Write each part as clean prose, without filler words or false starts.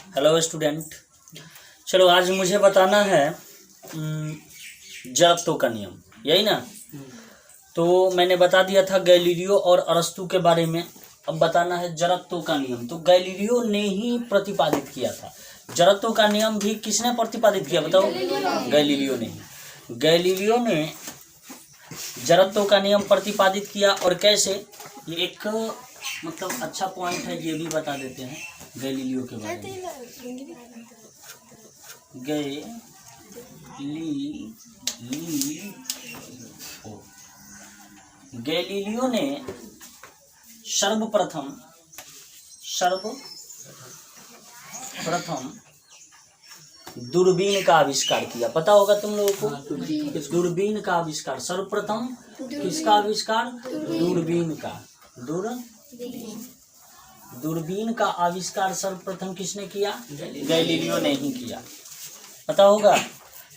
Hello student. चलो आज मुझे बताना है जड़त्व का नियम, यही ना। तो मैंने बता दिया था गैलीलियो और अरस्तु के बारे में। अब बताना है जड़त्व का नियम। तो गैलीलियो ने ही प्रतिपादित किया था। जड़त्व का नियम भी किसने प्रतिपादित किया बताओ? गैलीलियो ने। गैलीलियो ने जड़त्व का नियम प्रतिपादित किया। और कैसे, ये एक मतलब अच्छा पॉइंट है, ये भी बता देते हैं गैलीलियो के बारे में। गैलीलियो ने सर्वप्रथम दूरबीन का आविष्कार किया। पता होगा तुम लोगों को, दूरबीन का आविष्कार सर्वप्रथम किसका आविष्कार? दूरबीन का। दूरबीन का आविष्कार सर्वप्रथम किसने किया? गैलीलियो ने ही किया। पता होगा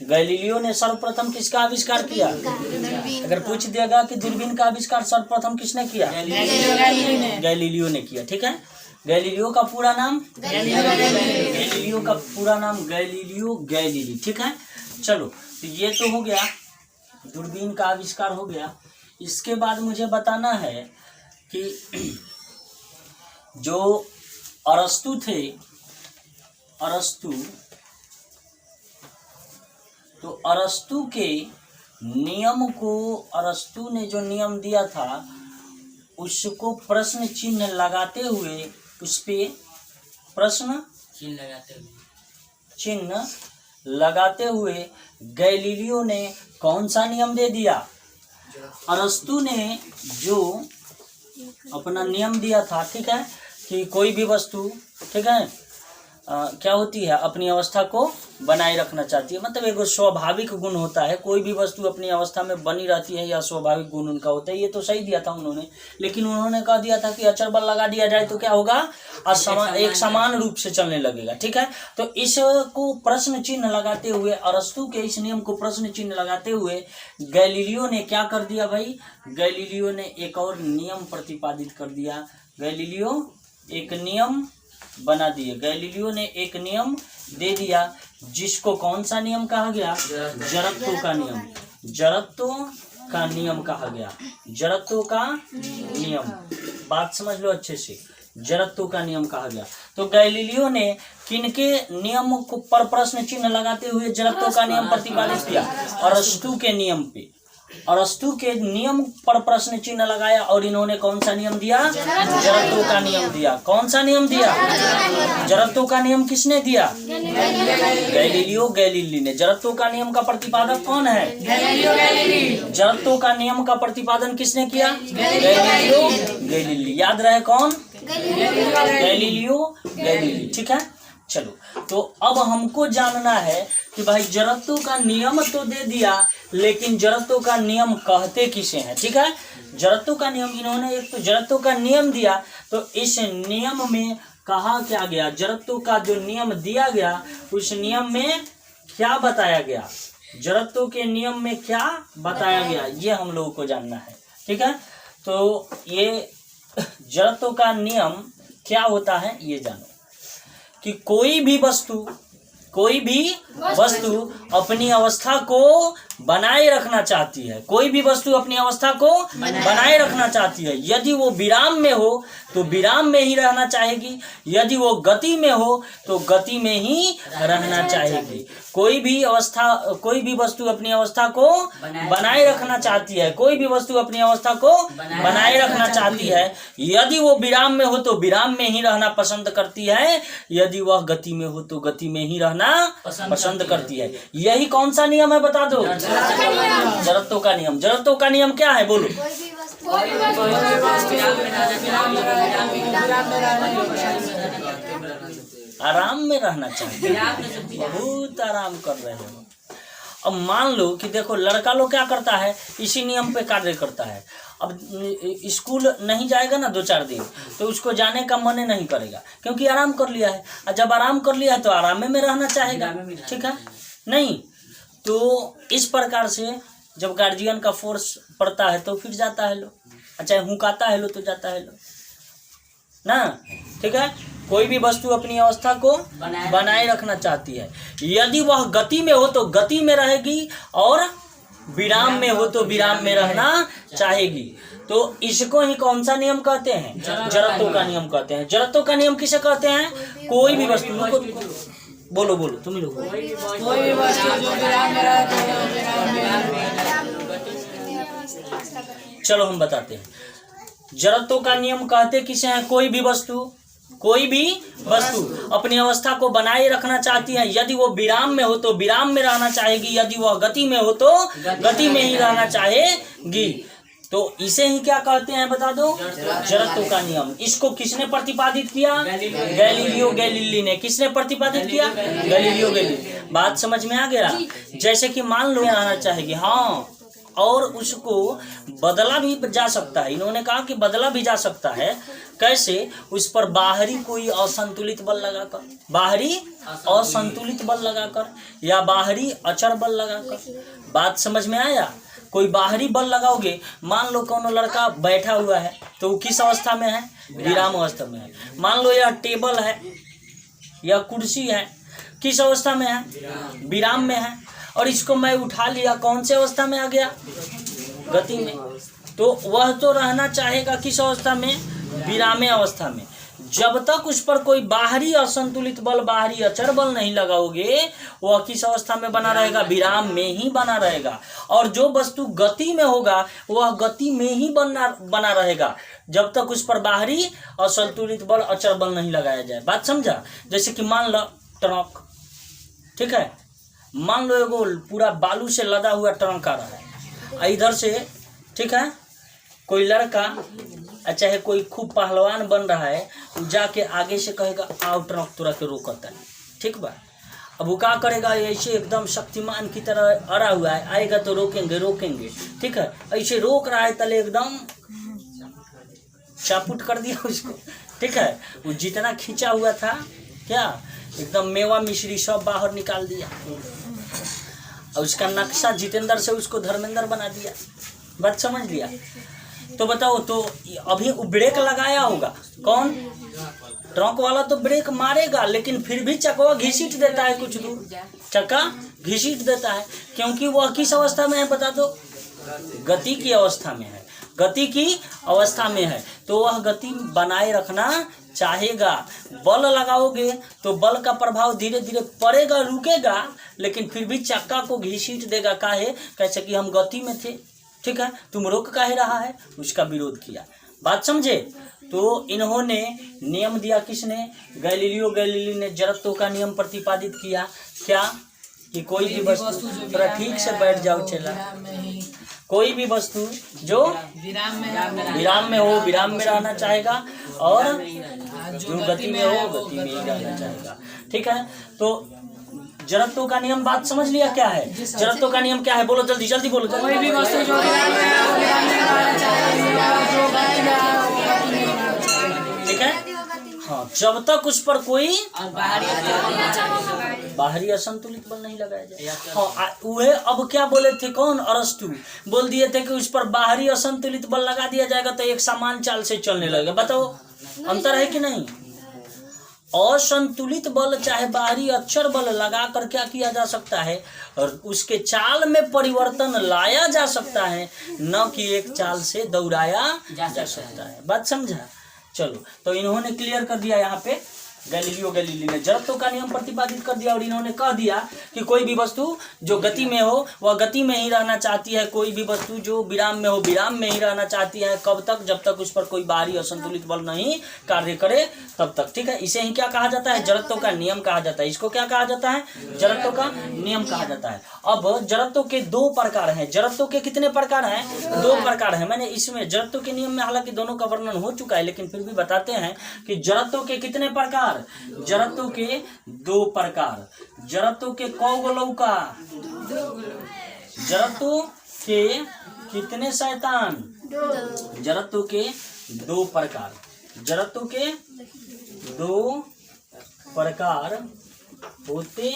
गैलीलियो ने सर्वप्रथम किसका आविष्कार किया? अगर पूछ दिएगा कि दूरबीन का आविष्कार सर्वप्रथम किसने किया? गैलीलियो ने किया। ठीक है। गैलीलियो का पूरा नाम गैलीलियो गैलीली। ठीक है। चलो, तो ये तो हो गया, दूरबीन का आविष्कार हो गया। इसके बाद मुझे बताना है कि जो अरस्तु थे, तो अरस्तु के नियम को, अरस्तु ने जो नियम दिया था उसको प्रश्न चिन्ह लगाते हुए, उस पे प्रश्न चिन्ह लगाते हुए गैलीलियो ने कौन सा नियम दे दिया? अरस्तु ने जो अपना नियम दिया था, ठीक है, कि कोई भी वस्तु, ठीक है, क्या होती है, अपनी अवस्था को बनाए रखना चाहती है। मतलब एक स्वाभाविक गुण होता है, कोई भी वस्तु अपनी अवस्था में बनी रहती है, या स्वाभाविक गुण उनका होता है। ये तो सही दिया था उन्होंने, लेकिन उन्होंने कह दिया था कि अचर बल लगा दिया जाए तो क्या होगा? एक समान रूप से चलने लगेगा। ठीक है। तो इसको प्रश्न चिन्ह लगाते हुए, अरस्तु के इस नियम को प्रश्न चिन्ह लगाते हुए गैलीलियो ने क्या कर दिया भाई? गैलीलियो ने एक और नियम प्रतिपादित कर दिया। गैलीलियो एक नियम बना दिए। गैलीलियो ने एक नियम दे दिया, जिसको कौन सा नियम कहा गया? जड़त्व का नियम। जड़त्व का नियम कहा गया। जड़त्व का नियम, बात समझ लो अच्छे से। जड़त्व का नियम कहा गया। तो गैलीलियो ने किनके नियम को पर प्रश्न चिन्ह लगाते हुए जड़त्व का नियम प्रतिपादित किया? अरस्तु के नियम पे। अरस्तु के नियम पर प्रश्न चिन्ह लगाया, और इन्होंने कौन सा नियम दिया? जड़त्व का नियम दिया। कौन सा नियम दिया? जड़त्व का नियम किसने दिया? गैलीलियो गैलीली ने। जड़त्व का नियम का प्रतिपादक कौन है? जड़त्व का नियम का प्रतिपादन किसने किया? Galileo Galilei. याद रहे कौन? Galileo Galilei. ठीक है। चलो, तो अब हमको जानना है कि भाई जड़त्व का नियम तो दे दिया, लेकिन जड़त्व का नियम कहते किसे हैं? ठीक है। जड़त्व का नियम, इन्होंने एक तो जड़त्व का नियम दिया, तो इस नियम में कहा क्या गया? जड़त्व का जो नियम दिया गया, उस नियम में क्या बताया गया? जड़त्व के नियम में क्या बताया गया, ये हम लोगों को जानना है। ठीक है। तो ये जड़त्व का नियम क्या होता है ये जानो, कि कोई भी वस्तु अपनी अवस्था को बनाए रखना चाहती है। कोई भी वस्तु अपनी अवस्था को बनाए रखना चाहती है। यदि वो विराम में हो तो विराम में ही रहना चाहेगी, यदि वो गति में हो तो गति में ही रहना चाहेगी। कोई भी वस्तु अपनी अवस्था को बनाए रखना चाहती है। कोई भी वस्तु अपनी अवस्था को बनाए रखना चाहती है। यदि वो विराम में हो तो विराम में ही रहना पसंद करती है, यदि वह गति में हो तो गति में ही रहना पसंद करती है। यही कौन सा नियम है बता दो? जड़त्व का नियम। जड़त्व का नियम क्या है बोलो? आराम में रहना चाहिए। बहुत आराम कर रहे हो। अब मान लो कि देखो, लड़का लोग क्या करता है, इसी नियम पे कार्य करता है। अब स्कूल नहीं जाएगा ना 2-4 दिन, तो उसको जाने का मन नहीं करेगा, क्योंकि आराम कर लिया है। और जब आराम कर लिया है तो आराम में रहना चाहेगा। ठीक है। नहीं तो इस प्रकार से जब गार्जियन का फोर्स पड़ता है तो फिर जाता है लो, चाहे हुकाता है लो तो जाता है लो ना। ठीक है। कोई भी वस्तु अपनी अवस्था को बनाए रखना चाहती है। यदि वह गति में हो तो गति में रहेगी, और विराम में हो तो विराम में रहना चाहेगी। तो इसको ही कौन सा नियम कहते हैं? जड़त्व का नियम कहते हैं। जड़त्व का नियम किसे कहते हैं? कोई भी वस्तु, बोलो बोलो तुम ही लोग। कोई भी वस्तु जो विराम में रहे तो विराम में। चलो हम बताते हैं। जड़त्व का नियम कहते किसे हैं? कोई भी वस्तु अपनी अवस्था को बनाए रखना चाहती है। यदि वो विराम में हो तो विराम में रहना चाहेगी, यदि वह गति में हो तो गति में ही रहना चाहेगी। तो इसे ही क्या कहते हैं बता दो? जड़त्व का नियम। इसको किसने प्रतिपादित किया? गैलीलियो गैलीली ने। किसने प्रतिपादित किया? Galileo Galilei. बात समझ में आ गया? जैसे कि मान लो आना चाहेगी, हाँ, और उसको बदला भी जा सकता है। इन्होंने कहा कि बदला भी जा सकता है। कैसे? उस पर बाहरी कोई असंतुलित बल लगाकर, बाहरी असंतुलित बल लगाकर या बाहरी अचर बल लगाकर। बात समझ में आया? कोई बाहरी बल लगाओगे, मान लो कोनो लड़का बैठा हुआ है तो वो किस अवस्था में है? विराम अवस्था में है। मान लो यह टेबल है या कुर्सी है, किस अवस्था में है? विराम में है। और इसको मैं उठा लिया, कौन से अवस्था में आ गया? गति में। तो वह तो रहना चाहेगा किस अवस्था में? विराम अवस्था में। जब तक उस पर कोई बाहरी असंतुलित बल, बाहरी अचर बल नहीं लगाओगे, वह किस अवस्था में बना रहेगा? विराम में ही बना रहेगा। और जो वस्तु गति में होगा वह गति में ही बना रहेगा, जब तक उस पर बाहरी असंतुलित बल, अचर बल नहीं लगाया जाए। बात समझा? जैसे कि मान लो ट्रक, ठीक है, मान लो एगो पूरा बालू से लदा हुआ ट्रक आ रहा है इधर से, ठीक है, कोई लड़का चाहे कोई खूब पहलवान बन रहा है, वो जाके आगे से कहेगा आओ ट्रक तोरा के रोकता है, ठीक बा। अब वो क्या करेगा? ऐसे एकदम शक्तिमान की तरह अड़ा हुआ है, आएगा तो रोकेंगे, ठीक है, ऐसे रोक रहा है, तले एकदम चापुट कर दिया उसको, ठीक है। वो जितना खींचा हुआ था क्या, एकदम मेवा मिश्री सब बाहर निकाल दिया, और उसका नक्शा जितेंद्र से उसको धर्मेंद्र बना दिया। बात समझ लिया? तो बताओ, तो अभी ब्रेक लगाया होगा कौन? ट्रक वाला तो ब्रेक मारेगा, लेकिन फिर भी चक्का घिसीट देता है, कुछ दूर चक्का घिसीट देता है, क्योंकि वह किस अवस्था में है बता दो? गति की अवस्था में है, गति की अवस्था में है। तो वह गति बनाए रखना चाहेगा। बल लगाओगे तो बल का प्रभाव धीरे धीरे पड़ेगा, रुकेगा, लेकिन फिर भी चक्का को घिसीट देगा। काहे? कैसे कि हम गति में थे, ठीक है, तुम रोक काहे रहा है? उसका विरोध किया। बात समझे? तो इन्होंने नियम दिया, किसने? गैलीलियो गैलीली ने जड़त्व का नियम प्रतिपादित किया। क्या? कि कोई भी वस्तु, ठीक से बैठ जाओ चला, कोई भी वस्तु जो विराम में हो विराम में रहना चाहेगा, और जो गति में हो गति में ही रहना चाहेगा, ठीक है। तो जड़त्व का नियम बात समझ लिया क्या है? जड़त्व का नियम क्या है? बोलो जल्दी जल्दी बोलो। कोई भी वस्तु जो ठीक है, हाँ, जब तक उस पर कोई बाहरी असंतुलित बल नहीं लगाया जाए। हाँ, वह अब क्या बोले थे? कौन? अरस्तु बोल दिए थे कि उस पर बाहरी असंतुलित बल लगा दिया जाएगा तो एक समान चाल से चलने लगेगा। बताओ अंतर है कि नहीं? असंतुलित बल चाहे बाहरी अक्षर बल लगाकर क्या किया जा सकता है? और उसके चाल में परिवर्तन लाया जा सकता है, न कि एक चाल से दौड़ाया जा सकता है। बात समझा? चलो, तो इन्होंने क्लियर कर दिया यहाँ पे, गैलीलियो गैलीली ने जड़त्व का नियम प्रतिपादित कर दिया, और इन्होंने कह दिया कि कोई भी वस्तु जो गति में हो वह गति में ही रहना चाहती है, कोई भी वस्तु जो विराम में हो विराम में ही रहना चाहती है। कब तक? जब तक उस पर कोई बाहरी असंतुलित बल नहीं कार्य करे तब तक, ठीक है। इसे ही क्या कहा जाता है? जड़त्व का नियम कहा जाता है। इसको क्या कहा जाता है? जड़त्व का नियम कहा जाता है। अब जड़त्व के दो प्रकार हैं। जड़त्व के कितने प्रकार हैं? दो प्रकार हैं। मैंने इसमें जड़त्व के नियम में हालांकि दोनों का वर्णन हो चुका है, लेकिन फिर भी बताते हैं कि जड़त्व के कितने प्रकार? जड़त्व के दो प्रकार। जड़त्व के कौगोलव का? जड़त्व के कितने शैतान? जड़त्व के दो प्रकार। जड़त्व के दो प्रकार होते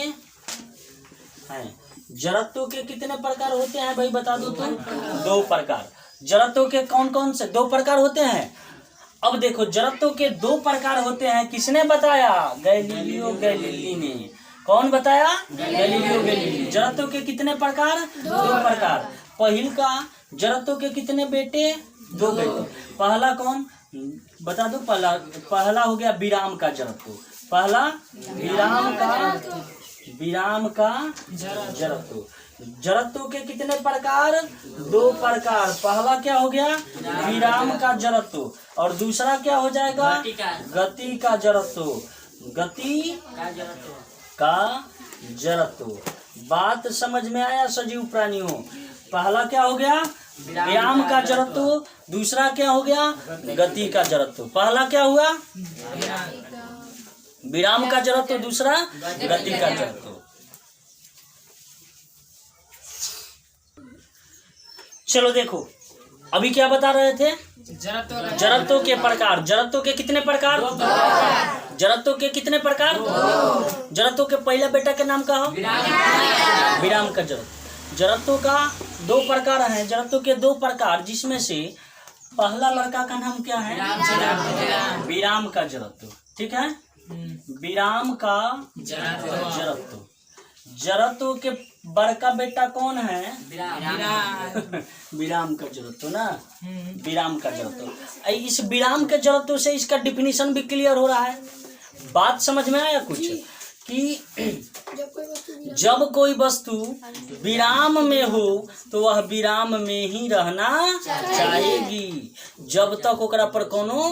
हैं। जड़त्व के कितने प्रकार होते हैं भाई बता दो तो? दो प्रकार। जड़त्व के कौन कौन से दो प्रकार होते हैं? अब देखो जड़त्व के दो प्रकार होते हैं, किसने बताया? गैलीलियो गैलीली ने। कौन बताया? Galileo Galilei. जड़त्व के कितने प्रकार? दो प्रकार। पहिल का जड़त्व के कितने बेटे? दो बेटे। पहला कौन बता दो? पहला हो गया विराम का जड़त्व। पहला विराम का जड़त्व। जड़त्व के कितने प्रकार? दो प्रकार। पहला क्या हो गया? विराम का जड़त्व, और दूसरा क्या हो जाएगा? गति का जड़त्व। गति का जड़त्व। बात समझ में आया सजीव प्राणियों? पहला क्या हो गया? विराम का जड़त्व। दूसरा क्या हो गया? गति का जड़त्व। पहला क्या हुआ? विराम का जड़त्व, दूसरा गति का जड़त्व। चलो देखो अभी क्या बता रहे थे? जड़त्व के प्रकार। जड़त्व के कितने प्रकार? जड़त्व के कितने प्रकार? जड़त्व के पहला बेटा के नाम का हो विराम का जड़त्व। जड़त्व का दो प्रकार हैं। जड़त्व के दो प्रकार, जिसमें से पहला लड़का का नाम क्या है? विराम का जड़त्व। ठीक है, विराम का जड़त्व। जड़त्व के बड़का बेटा कौन है? विराम का जड़त्व ना। विराम का जड़त्व। इस विराम के जड़त्व से इसका डिफिनीशन भी क्लियर हो रहा है। बात समझ में आया कुछ? कि जब कोई वस्तु विराम में हो तो वह विराम में ही रहना चाहेगी, जब तक ओकरा पर कोनो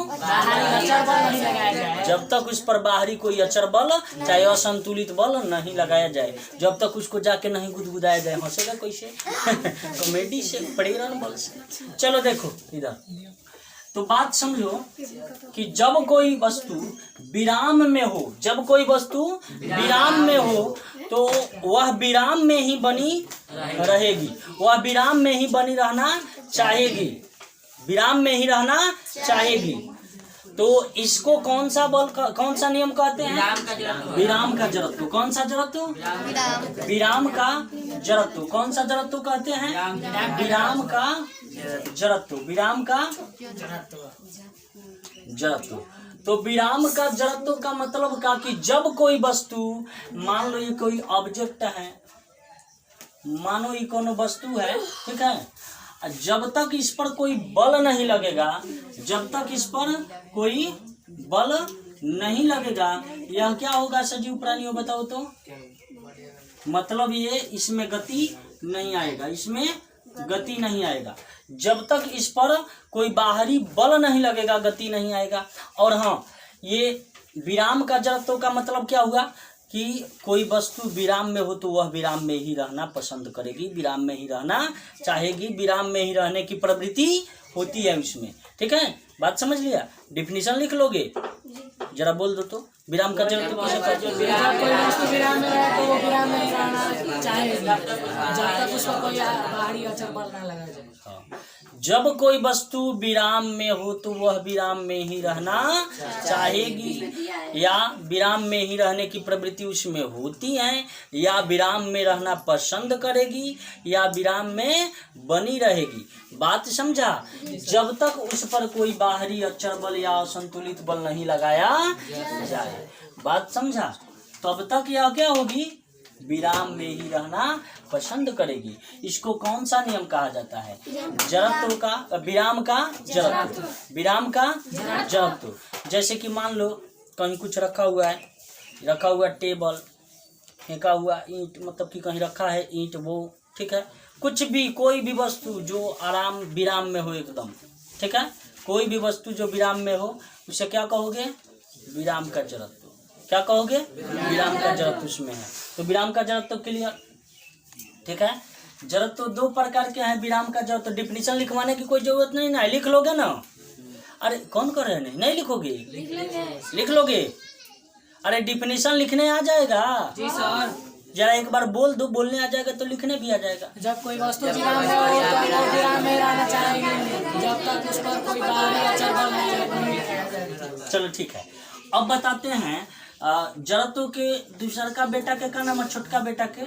जब तक उस पर बाहरी कोई अचर बल चाहे असंतुलित बल नहीं लगाया जाए, जब तक उसको जाके नहीं गुदगुदाया जाए। हंसेगा कैसे? कॉमेडी से, प्रेरण बल से। चलो देखो इधर, तो बात समझो कि जब कोई वस्तु विराम में हो, जब कोई वस्तु विराम में हो तो वह विराम में ही बनी रहेगी, वह विराम में ही बनी रहना चाहेगी, विराम में ही रहना चाहेगी। तो इसको कौन सा बल कौन सा नियम कहते हैं? विराम का जड़त्व। कौन सा जड़त्व? विराम का जड़त्व। कौन सा जड़त्व कहते हैं? विराम का जड़त्व। विराम का जड़त्व। तो विराम का जड़त्व का मतलब का कि जब कोई वस्तु, मान लो ये कोई ऑब्जेक्ट है, मानो ये कोनो वस्तु है, ठीक है, जब तक इस पर कोई बल नहीं लगेगा, जब तक इस पर कोई बल नहीं लगेगा, यह क्या होगा सजीव प्राणियों बताओ तो? मतलब ये इसमें गति नहीं आएगा, इसमें गति नहीं आएगा। जब तक इस पर कोई बाहरी बल नहीं लगेगा गति नहीं आएगा। और हाँ, ये विराम का जड़त्व का मतलब क्या हुआ कि कोई वस्तु विराम में हो तो वह विराम में ही रहना पसंद करेगी, विराम में ही रहना चाहेगी, विराम में ही रहने की प्रवृत्ति होती है उसमें। ठीक है, बात समझ लिया? डिफिनीशन लिख लोगे? जरा बोल दो तो, विराम का जड़त्व किसे कहते हैं? कोई वस्तु विराम में रहे तो वो विराम में ही रहना चाहेगी, जब तक उस पर कोई बाहरी अचर बल ना लगाया जाए। जब कोई वस्तु विराम में हो तो वह विराम में ही रहना चाहेगी, या विराम में ही रहने की प्रवृत्ति उसमें होती है, या विराम में रहना पसंद करेगी, या विराम में बनी रहेगी। बात समझा? जब तक उस पर कोई बाहरी अचर बल या असंतुलित बल नहीं लगाया जाए। बात समझा? तब तक यह क्या होगी? विराम में ही रहना पसंद करेगी। इसको कौन सा नियम कहा जाता है? जड़त्व का, विराम का जड़त्व। विराम का जड़त्व। जैसे कि मान लो कहीं कुछ रखा हुआ है, टेबल, फेंका हुआ ईंट, मतलब कि कहीं रखा है ईंट, वो ठीक है, कुछ भी कोई भी वस्तु जो आराम विराम में हो एकदम, ठीक है, कोई भी वस्तु जो विराम में हो उसे क्या कहोगे? विराम का जड़त्व। क्या कहोगे? विराम का जड़त्व उसमें है। तो विराम का जड़त्व के लिए, ठीक है, जड़त्व दो प्रकार के हैं। विराम का जड़त्व डिफिनीशन लिखवाने की कोई जरूरत नहीं ना, लिख लोगे ना? अरे कौन कर रहे हैं? नहीं लिखोगे? लिख लोगे? अरे डिफिनीशन लिखने आ जाएगा जी सर। जरा एक बार बोल दो, बोलने आ जाएगा तो लिखने भी आ जाएगा। जब कोई वस्तु विराम में हो तो वो विराम में रहना चाहेगी, जब तक उस पर कोई बाहरी अचर बल नहीं लगाया जाए। चलो ठीक है, अब बताते हैं जड़त्व के दूसरा का बेटा के का नाम है? छोटका बेटा के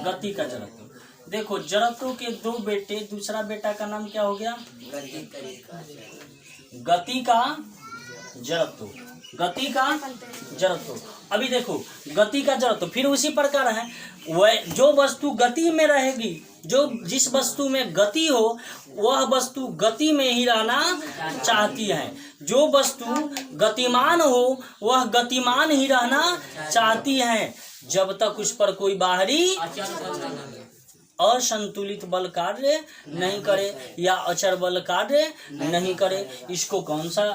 गति का जड़त्व। देखो जड़त्व के दो बेटे, दूसरा बेटा का नाम क्या हो गया? गति का जड़त्व, गति का जड़त्व। अभी देखो गति का जड़त्व फिर उसी प्रकार है, वह जो वस्तु गति में रहेगी, जो जिस वस्तु में गति हो वह वस्तु गति में ही रहना चाहती है, जो वस्तु गतिमान हो वह गतिमान ही रहना चाहती है, जब तक उस पर कोई बाहरी असंतुलित बल कार्य नहीं करे या अचर बल कार्य नहीं करे। इसको कौन सा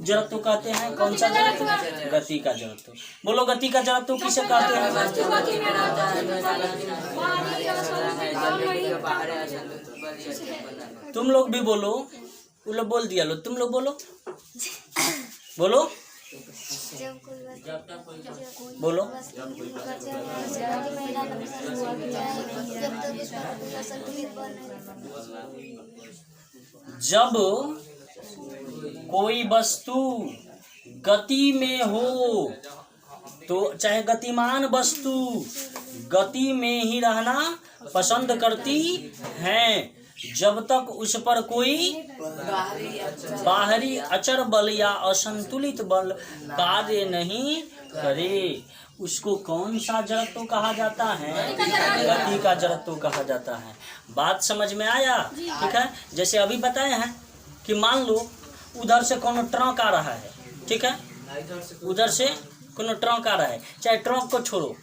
जड़त्व कहते हैं? कौन सा जड़त्व? गति का जड़त्व। बोलो गति का जड़त्व किसे कहते हैं? तुम लोग भी बोलो, वो लोग बोल दिया लो, तुम लोग बोलो बोलो बोलो। जब कोई वस्तु गति में हो तो चाहे गतिमान वस्तु गति में ही रहना पसंद करती है, जब तक उस पर कोई बाहरी अचर बल या असंतुलित बल कार्य नहीं करे। उसको कौन सा जड़त्व कहा जाता है? गति का जड़त्व कहा जाता है। बात समझ में आया? ठीक है। जैसे अभी बताए हैं कि मान लो उधर से कोनो ट्रक आ रहा है, ठीक है, उधर से कोनो ट्रक आ रहा है, चाहे ट्रक को छोड़ो,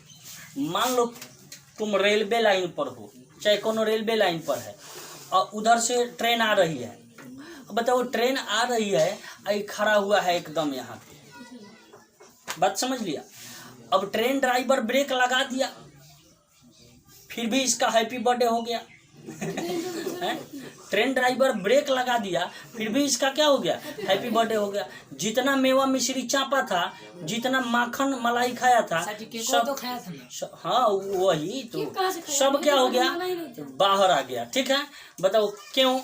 मान लो तुम रेलवे लाइन पर हो, चाहे कोनो रेलवे लाइन पर है और उधर से ट्रेन आ रही है। बताओ ट्रेन आ रही है, आई खड़ा हुआ है एकदम यहाँ पे, बात समझ लिया। अब ट्रेन ड्राइवर ब्रेक लगा दिया, फिर भी इसका हैप्पी बर्थडे हो गया ट्रेन ड्राइवर ब्रेक लगा दिया, फिर भी इसका क्या हो गया? हैप्पी बर्थडे हो गया। जितना मेवा मिश्री चापा था, जितना माखन मलाई खाया था, सब तो खाया था। हाँ वही तो, सब क्या हो गया? बाहर आ गया। ठीक है, बताओ क्यों?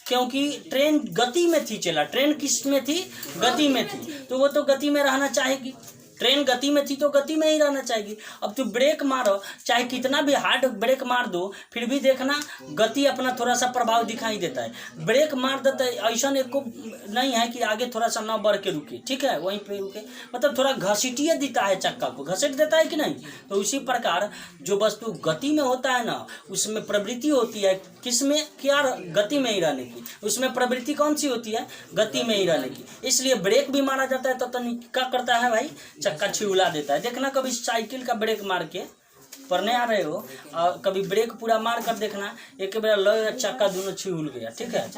क्योंकि ट्रेन गति में थी, चला। ट्रेन किस में थी? गति में थी, तो वो तो गति में रहना चाहेगी। ट्रेन गति में थी तो गति में ही रहना चाहेगी। अब तू ब्रेक मारो, चाहे कितना भी हार्ड ब्रेक मार दो, फिर भी देखना गति अपना थोड़ा सा प्रभाव दिखाई देता है। ब्रेक मार देता है, ऐसा एक को नहीं है कि आगे थोड़ा सा ना बढ़ के रुके, ठीक है, वहीं पे रुके, मतलब थोड़ा घसीटिए देता है, चक्का को घसीट देता है कि नहीं। तो उसी प्रकार जो वस्तु गति में होता है ना, उसमें प्रवृत्ति होती है किसमें? क्या? गति में ही रहने की। उसमें प्रवृत्ति कौन सी होती है? गति में ही रहने की। इसलिए ब्रेक भी मारा जाता है तो क्या करता है भाई? चक्का छिउला देता है। देखना कभी साइकिल का ब्रेक मार के पढ़ने आ रहे हो और कभी ब्रेक पूरा मार कर देखना, एक बार लग चक्का दोनों छिउल गया। ठीक है,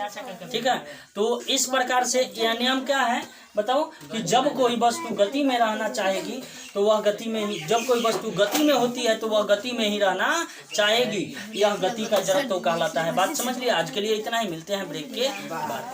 ठीक है। तो इस प्रकार से यह नियम क्या है बताओ कि जब कोई वस्तु गति में रहना चाहेगी तो वह गति में ही, जब कोई वस्तु गति में होती है तो वह गति में ही रहना चाहेगी। यह गति का जड़त्व कहलाता है। बात समझ लिया? आज के लिए इतना ही, मिलते हैं ब्रेक के बाद।